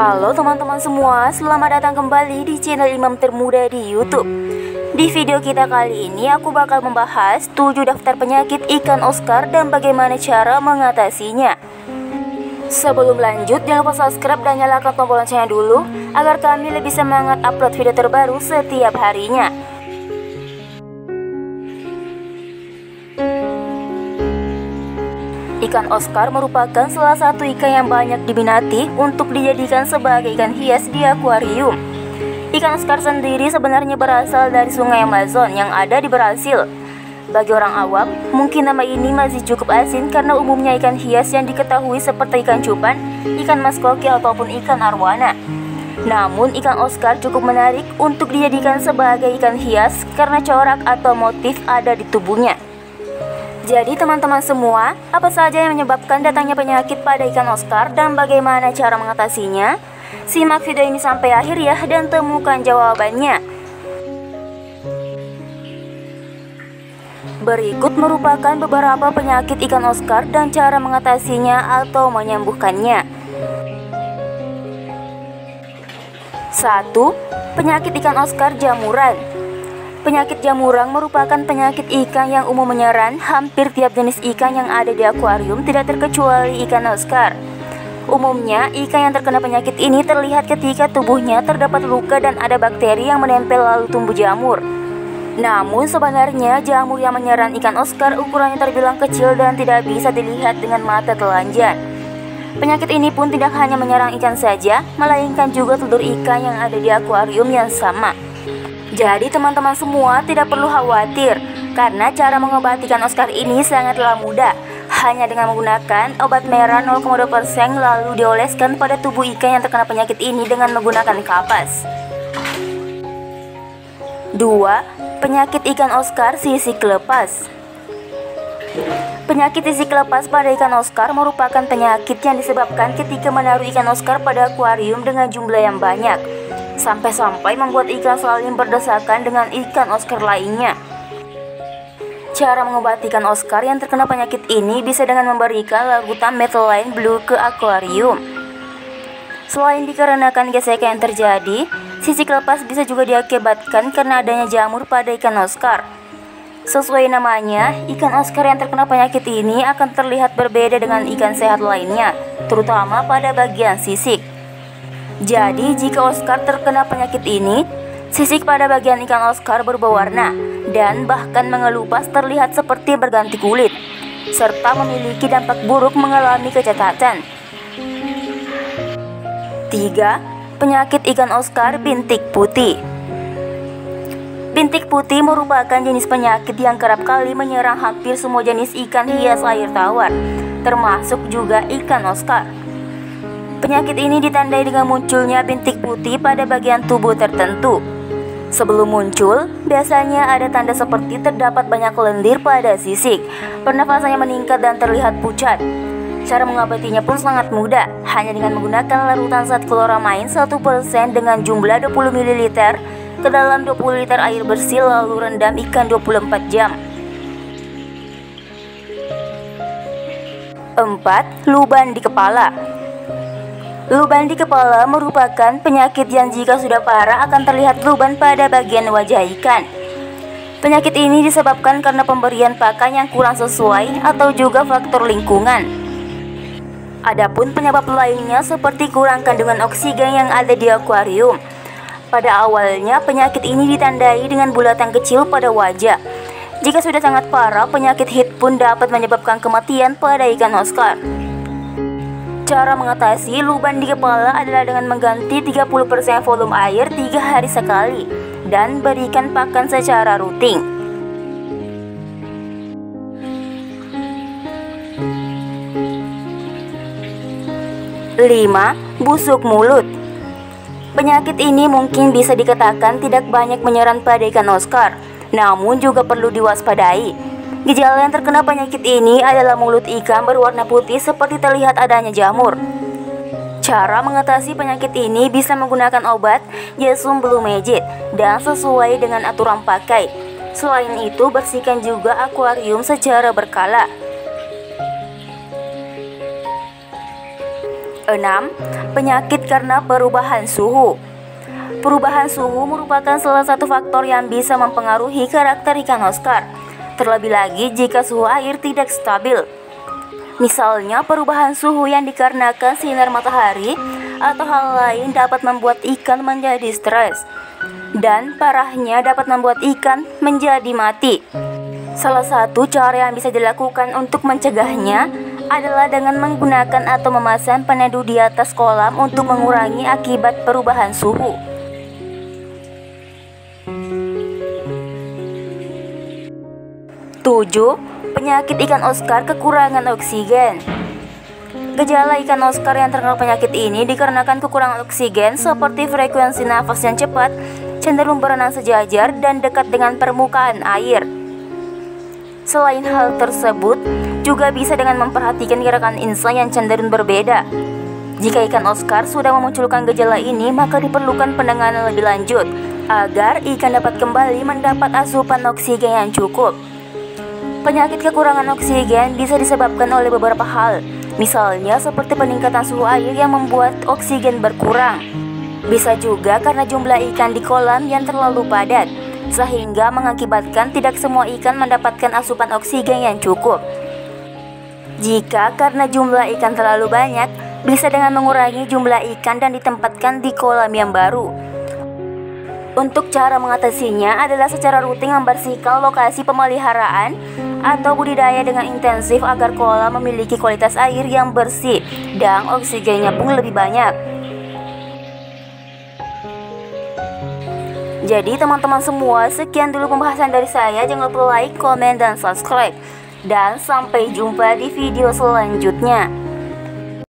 Halo teman-teman semua, selamat datang kembali di channel Imam Termuda di YouTube. Di video kita kali ini aku bakal membahas 7 daftar penyakit ikan Oscar dan bagaimana cara mengatasinya. Sebelum lanjut, jangan lupa subscribe dan nyalakan tombol loncengnya dulu agar kami lebih semangat upload video terbaru setiap harinya. Ikan Oscar merupakan salah satu ikan yang banyak diminati untuk dijadikan sebagai ikan hias di akuarium. Ikan Oscar sendiri sebenarnya berasal dari sungai Amazon yang ada di Brasil. Bagi orang awam, mungkin nama ini masih cukup asing karena umumnya ikan hias yang diketahui seperti ikan cupang, ikan mas koki ataupun ikan arwana. Namun ikan Oscar cukup menarik untuk dijadikan sebagai ikan hias karena corak atau motif ada di tubuhnya. Jadi teman-teman semua, apa saja yang menyebabkan datangnya penyakit pada ikan Oscar dan bagaimana cara mengatasinya? Simak video ini sampai akhir ya dan temukan jawabannya. Berikut merupakan beberapa penyakit ikan Oscar dan cara mengatasinya atau menyembuhkannya. 1. Penyakit ikan Oscar jamuran. Penyakit jamuran merupakan penyakit ikan yang umum menyerang hampir tiap jenis ikan yang ada di akuarium, tidak terkecuali ikan Oscar. Umumnya, ikan yang terkena penyakit ini terlihat ketika tubuhnya terdapat luka dan ada bakteri yang menempel lalu tumbuh jamur. Namun sebenarnya jamur yang menyerang ikan Oscar ukurannya terbilang kecil dan tidak bisa dilihat dengan mata telanjang. Penyakit ini pun tidak hanya menyerang ikan saja, melainkan juga telur ikan yang ada di akuarium yang sama. Jadi teman-teman semua tidak perlu khawatir, karena cara mengobati ikan Oscar ini sangatlah mudah. Hanya dengan menggunakan obat merah 0,2% lalu dioleskan pada tubuh ikan yang terkena penyakit ini dengan menggunakan kapas. 2. Penyakit ikan Oscar sisik lepas. Penyakit sisik lepas pada ikan Oscar merupakan penyakit yang disebabkan ketika menaruh ikan Oscar pada akuarium dengan jumlah yang banyak, sampai-sampai membuat ikan saling berdesakan dengan ikan Oscar lainnya. Cara mengobati ikan Oscar yang terkena penyakit ini bisa dengan memberikan larutan methylene blue ke akuarium. Selain dikarenakan gesekan yang terjadi, sisik lepas bisa juga diakibatkan karena adanya jamur pada ikan Oscar. Sesuai namanya, ikan Oscar yang terkena penyakit ini akan terlihat berbeda dengan ikan sehat lainnya, terutama pada bagian sisik. Jadi jika Oscar terkena penyakit ini, sisik pada bagian ikan Oscar berubah warna dan bahkan mengelupas terlihat seperti berganti kulit, serta memiliki dampak buruk mengalami kecacatan. 3. Penyakit ikan Oscar bintik putih. Bintik putih merupakan jenis penyakit yang kerap kali menyerang hampir semua jenis ikan hias air tawar, termasuk juga ikan Oscar. Penyakit ini ditandai dengan munculnya bintik putih pada bagian tubuh tertentu. Sebelum muncul, biasanya ada tanda seperti terdapat banyak lendir pada sisik, pernafasannya meningkat dan terlihat pucat. Cara mengobatinya pun sangat mudah, hanya dengan menggunakan larutan zat kloramine 1% dengan jumlah 20 ml ke dalam 20 liter air bersih lalu rendam ikan 24 jam. 4. Luban di kepala. Luban di kepala merupakan penyakit yang jika sudah parah akan terlihat luban pada bagian wajah ikan. Penyakit ini disebabkan karena pemberian pakan yang kurang sesuai atau juga faktor lingkungan. Adapun penyebab lainnya seperti kurang kandungan oksigen yang ada di akuarium. Pada awalnya penyakit ini ditandai dengan bulatan kecil pada wajah. Jika sudah sangat parah, penyakit HIT pun dapat menyebabkan kematian pada ikan Oscar. Cara mengatasi luban di kepala adalah dengan mengganti 30% volume air 3 hari sekali dan berikan pakan secara rutin. 5. Busuk mulut. Penyakit ini mungkin bisa dikatakan tidak banyak menyerang pada ikan Oscar, namun juga perlu diwaspadai. Gejala yang terkena penyakit ini adalah mulut ikan berwarna putih seperti terlihat adanya jamur. Cara mengatasi penyakit ini bisa menggunakan obat Yesum Blue Magic dan sesuai dengan aturan pakai. Selain itu, bersihkan juga akuarium secara berkala. 6. Penyakit karena perubahan suhu. Perubahan suhu merupakan salah satu faktor yang bisa mempengaruhi karakter ikan Oscar, terlebih lagi jika suhu air tidak stabil. Misalnya, perubahan suhu yang dikarenakan sinar matahari atau hal lain dapat membuat ikan menjadi stres, dan parahnya dapat membuat ikan menjadi mati. Salah satu cara yang bisa dilakukan untuk mencegahnya adalah dengan menggunakan atau memasang peneduh di atas kolam untuk mengurangi akibat perubahan suhu. Tujuh, penyakit ikan Oscar kekurangan oksigen. Gejala ikan Oscar yang terkena penyakit ini dikarenakan kekurangan oksigen seperti frekuensi nafas yang cepat, cenderung berenang sejajar, dan dekat dengan permukaan air. Selain hal tersebut, juga bisa dengan memperhatikan gerakan insan yang cenderung berbeda. Jika ikan Oscar sudah memunculkan gejala ini, maka diperlukan penanganan lebih lanjut agar ikan dapat kembali mendapat asupan oksigen yang cukup. Penyakit kekurangan oksigen bisa disebabkan oleh beberapa hal, misalnya seperti peningkatan suhu air yang membuat oksigen berkurang. Bisa juga karena jumlah ikan di kolam yang terlalu padat, sehingga mengakibatkan tidak semua ikan mendapatkan asupan oksigen yang cukup. Jika karena jumlah ikan terlalu banyak, bisa dengan mengurangi jumlah ikan dan ditempatkan di kolam yang baru. Untuk cara mengatasinya adalah secara rutin membersihkan lokasi pemeliharaan atau budidaya dengan intensif agar kolam memiliki kualitas air yang bersih dan oksigennya pun lebih banyak. Jadi teman-teman semua, sekian dulu pembahasan dari saya. Jangan lupa like, komen, dan subscribe. Dan sampai jumpa di video selanjutnya.